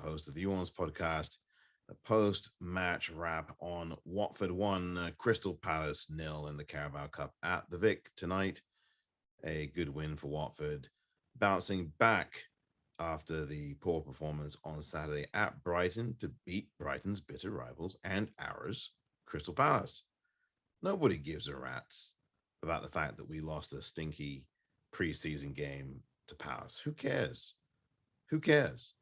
host of the You Orns podcast, the post-match wrap on Watford 1, Crystal Palace nil in the Carabao Cup at the Vic tonight. A good win for Watford, bouncing back after the poor performance on Saturday at Brighton to beat Brighton's bitter rivals and ours, Crystal Palace. Nobody gives a rat's about the fact that we lost a stinky preseason game to Palace. Who cares? Who cares?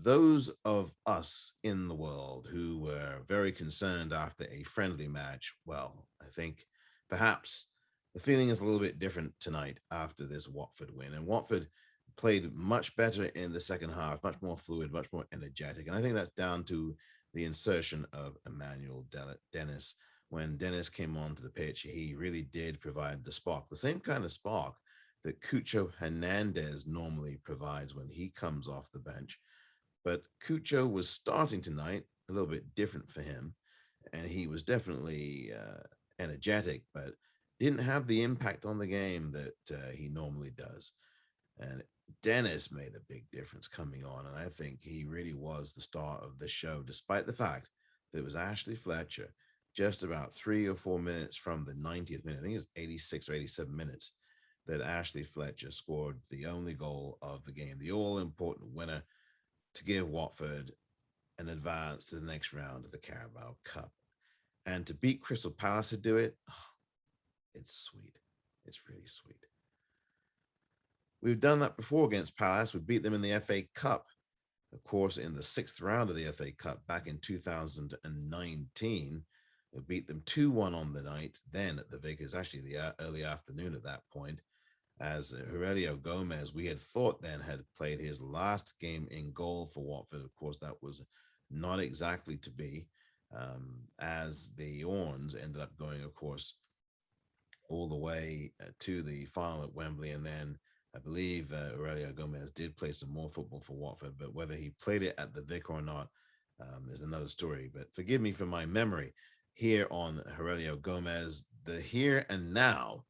Those of us in the world who were very concerned after a friendly match, well, I think perhaps the feeling is a little bit different tonight after this Watford win. And Watford played much better in the second half, much more fluid, much more energetic. And I think that's down to the insertion of Emmanuel Dennis. When Dennis came onto the pitch, he really did provide the spark, the same kind of spark that Cucho Hernandez normally provides when he comes off the bench. But Cucho was starting tonight, a little bit different for him, and he was definitely energetic, but didn't have the impact on the game that he normally does. And Dennis made a big difference coming on, and I think he really was the star of the show, despite the fact that it was Ashley Fletcher just about 3 or 4 minutes from the 90th minute. I think it was 86 or 87 minutes that Ashley Fletcher scored the only goal of the game, the all important winner to give Watford an advance to the next round of the Carabao Cup. And to beat Crystal Palace to do it, oh, it's sweet. It's really sweet. We've done that before against Palace. We beat them in the FA Cup, of course, in the sixth round of the FA Cup back in 2019. We beat them 2-1 on the night, then at the Vic. It was actually the early afternoon at that point, as Aurelio Gomez, we had thought then, had played his last game in goal for Watford. Of course, that was not exactly to be, as the Orns ended up going, of course, all the way to the final at Wembley. And then I believe Aurelio Gomez did play some more football for Watford, but whether he played it at the Vic or not is another story. But forgive me for my memory here on Aurelio Gomez. The here and now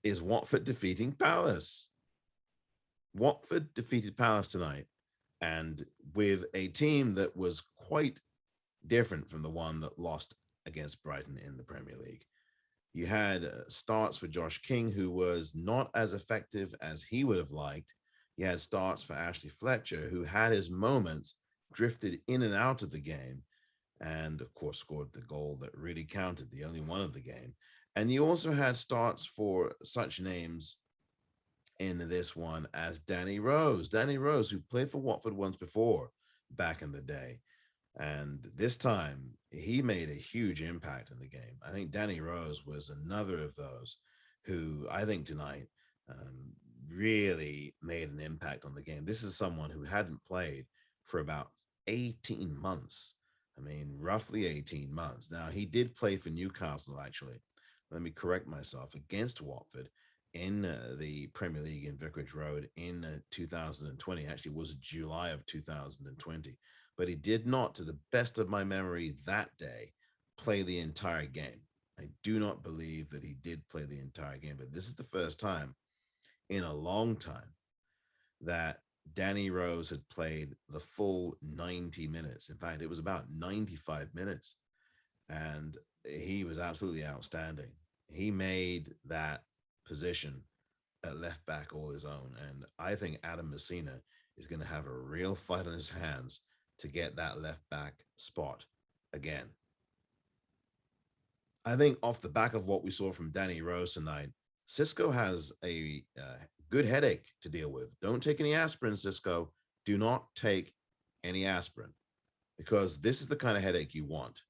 is Watford defeating Palace. Watford defeated Palace tonight, and with a team that was quite different from the one that lost against Brighton in the Premier League. You had starts for Josh King, who was not as effective as he would have liked. You had starts for Ashley Fletcher, who had his moments, drifted in and out of the game, and of course scored the goal that really counted, the only one of the game. And you also had starts for such names in this one as Danny Rose. Danny Rose, who played for Watford once before back in the day. And this time he made a huge impact in the game. I think Danny Rose was another of those who I think tonight really made an impact on the game. This is someone who hadn't played for about 18 months. I mean, roughly 18 months. Now, he did play for Newcastle, actually. Let me correct myself, against Watford in the Premier League in Vicarage Road in 2020. Actually, it was July of 2020. But he did not, to the best of my memory that day, play the entire game. I do not believe that he did play the entire game, but this is the first time in a long time that Danny Rose had played the full 90 minutes. In fact, it was about 95 minutes, and he was absolutely outstanding. He made that position at left back all his own, and I think Adam Messina is going to have a real fight on his hands to get that left back spot again. I think off the back of what we saw from Danny Rose tonight, Cisco has a good headache to deal with. Don't take any aspirin, Cisco. Do not take any aspirin, because this is the kind of headache you want.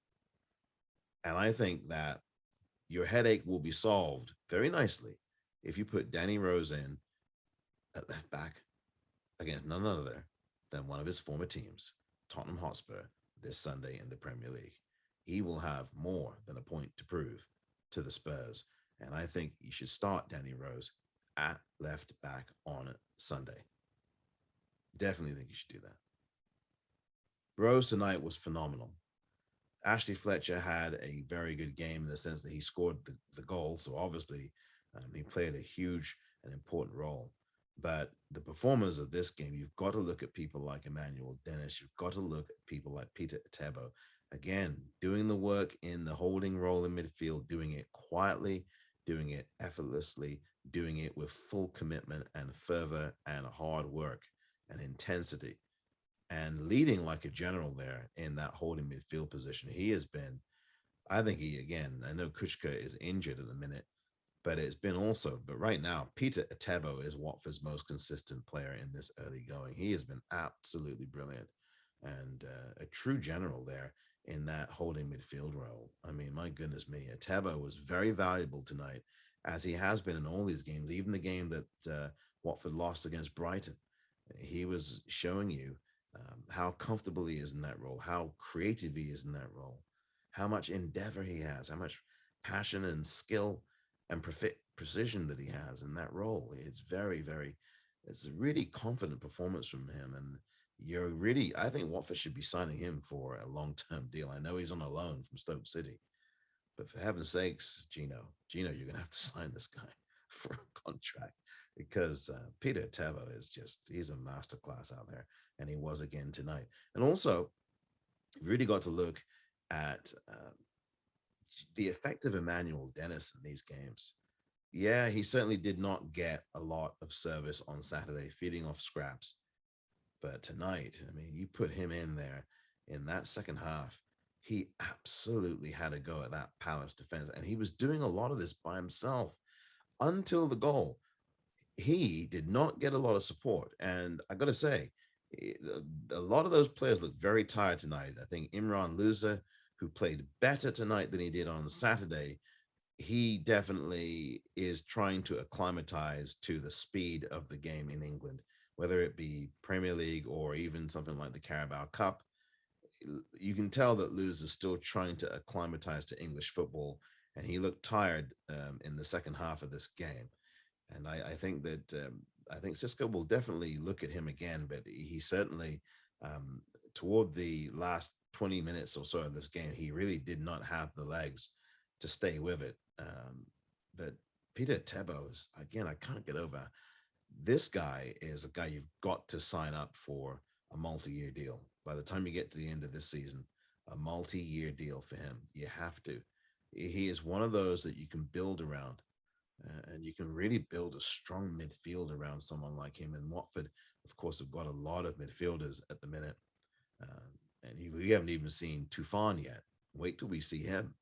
And I think that your headache will be solved very nicely if you put Danny Rose in at left back against none other than one of his former teams, Tottenham Hotspur, this Sunday in the Premier League. He will have more than a point to prove to the Spurs. And I think you should start Danny Rose at left back on Sunday. Definitely think you should do that. Rose tonight was phenomenal. Ashley Fletcher had a very good game in the sense that he scored the goal. So obviously he played a huge and important role. But the performers of this game, you've got to look at people like Emmanuel Dennis. You've got to look at people like Peter Atebo. Again, doing the work in the holding role in midfield, doing it quietly, doing it effortlessly, doing it with full commitment and fervor and hard work and intensity, and leading like a general there in that holding midfield position. He has been, I think he, again, I know Kuchka is injured at the minute, but it's been also, but right now, Peter Atebo is Watford's most consistent player in this early going. He has been absolutely brilliant and a true general there in that holding midfield role. I mean, my goodness me, Atebo was very valuable tonight, as he has been in all these games, even the game that Watford lost against Brighton. He was showing you how comfortable he is in that role, how creative he is in that role, how much endeavor he has, how much passion and skill and precision that he has in that role. It's very, very, it's a really confident performance from him. And you're really, I think Watford should be signing him for a long term deal. I know he's on a loan from Stoke City, but for heaven's sakes, Gino, you're going to have to sign this guy for a contract because Peter Tavo is just, he's a masterclass out there. And he was again tonight. And also, really got to look at the effect of Emmanuel Dennis in these games. Yeah, he certainly did not get a lot of service on Saturday, feeding off scraps. But tonight, I mean, you put him in there in that second half, he absolutely had a go at that Palace defense. And he was doing a lot of this by himself until the goal. He did not get a lot of support. And I got to say, a lot of those players looked very tired tonight. I think Imran Luza, who played better tonight than he did on Saturday, he definitely is trying to acclimatize to the speed of the game in England, whether it be Premier League or even something like the Carabao Cup. You can tell that Luz is still trying to acclimatize to English football, and he looked tired in the second half of this game. And I think that I think Cisco will definitely look at him again, but he certainly um, toward the last 20 minutes or so of this game, he really did not have the legs to stay with it. But Peter Tebo is, again, I can't get over. This guy is a guy you've got to sign up for a multi-year deal. By the time you get to the end of this season, a multi-year deal for him. You have to. He is one of those that you can build around, and you can really build a strong midfield around someone like him. And Watford, of course, have got a lot of midfielders at the minute, and we haven't even seen Tufan yet. Wait till we see him.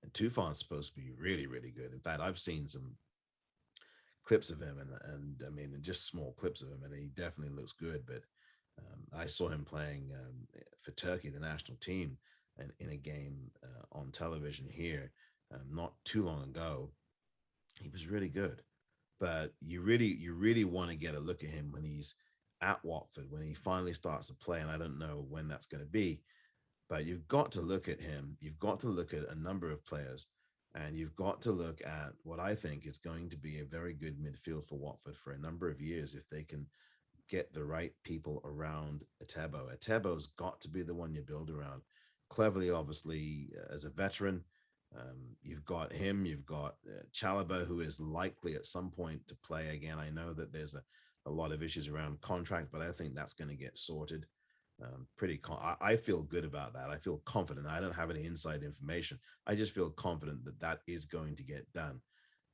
And Tufan's supposed to be really, really good. In fact, I've seen some clips of him, and I mean, just small clips of him, and he definitely looks good. But I saw him playing for Turkey, the national team, and in a game on television here not too long ago. He was really good, but you really want to get a look at him when he's at Watford, when he finally starts to play. And I don't know when that's going to be, but you've got to look at him. You've got to look at a number of players, and you've got to look at what I think is going to be a very good midfield for Watford for a number of years if they can get the right people around Atebo. Atebo's got to be the one you build around. Cleverly, obviously, as a veteran, you've got him. You've got Chalaba, who is likely at some point to play again. I know that there's a lot of issues around contract, but I think that's going to get sorted. I feel good about that. I feel confident. I don't have any inside information. I just feel confident that that is going to get done.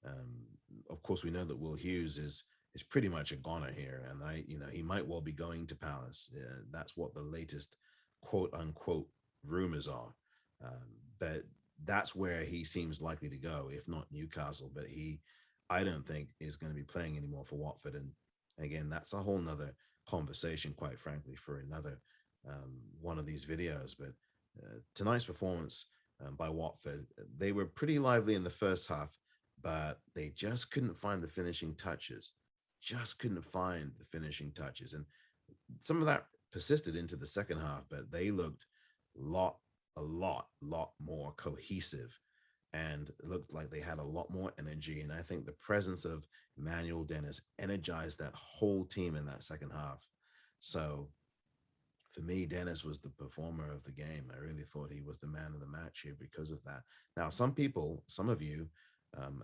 Um, of course, we know that Will Hughes is pretty much a goner here, and he might well be going to Palace. That's what the latest quote unquote rumors are. But that's where he seems likely to go, if not Newcastle. But I don't think, is going to be playing anymore for Watford. And again, that's a whole nother conversation, quite frankly, for another one of these videos. But tonight's performance by Watford, they were pretty lively in the first half, but they just couldn't find the finishing touches. Just couldn't find the finishing touches. And some of that persisted into the second half, but they looked a lot more cohesive, and it looked like they had a lot more energy. And I think the presence of Emmanuel Dennis energized that whole team in that second half. So for me, Dennis was the performer of the game. I really thought he was the man of the match here because of that. Now, some of you,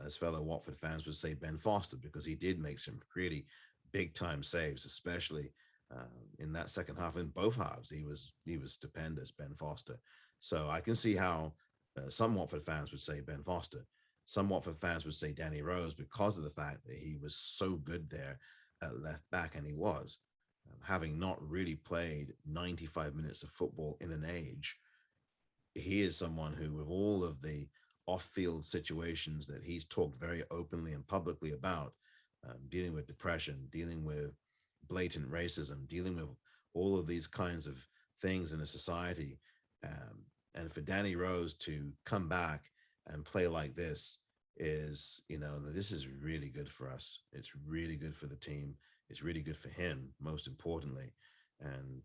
as fellow Watford fans, would say Ben Foster, because he did make some really big time saves, especially in that second half. In both halves, he was stupendous, Ben Foster. So I can see how some Watford fans would say Ben Foster, some Watford fans would say Danny Rose because of the fact that he was so good there at left back, and he was. Having not really played 95 minutes of football in an age, he is someone who, with all of the off-field situations that he's talked very openly and publicly about, dealing with depression, dealing with blatant racism, dealing with all of these kinds of things in a society, and for Danny Rose to come back and play like this is, this is really good for us. It's really good for the team. It's really good for him, most importantly. And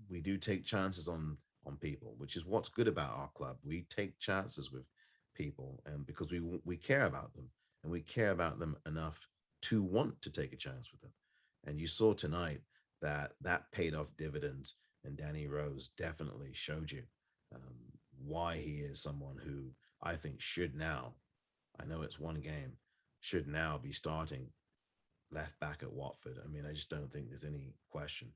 we do take chances on people, which is what's good about our club. We take chances with people, and because we care about them, and we care about them enough to want to take a chance with them. And you saw tonight that that paid off dividends, and Danny Rose definitely showed you um, why he is someone who I think should now. I know it's one game, should now be starting left back at Watford. I mean, I just don't think there's any question.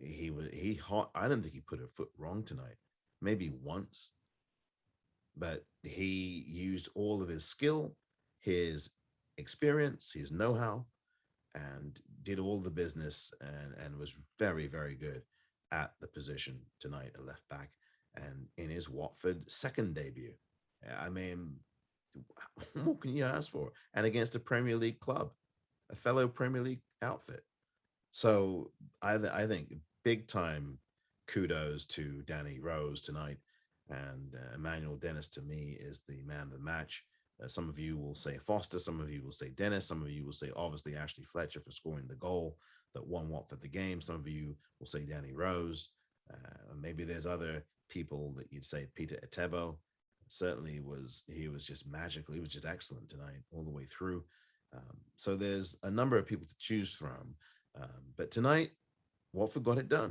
I don't think he put a foot wrong tonight. Maybe once, but he used all of his skill, his experience, his know-how, and did all the business, and was very, very good at the position tonight at left back and in his Watford second debut. I mean, what can you ask for? And against a Premier League club, a fellow Premier League outfit. So I think big time kudos to Danny Rose tonight, and Emmanuel Dennis to me is the man of the match. Some of you will say Foster, some of you will say Dennis, some of you will say obviously Ashley Fletcher for scoring the goal that won Watford the game. Some of you will say Danny Rose. Maybe there's other people that you'd say Peter Etebo. Certainly he was just magical. He was just excellent tonight all the way through. So there's a number of people to choose from. But tonight, Watford got it done.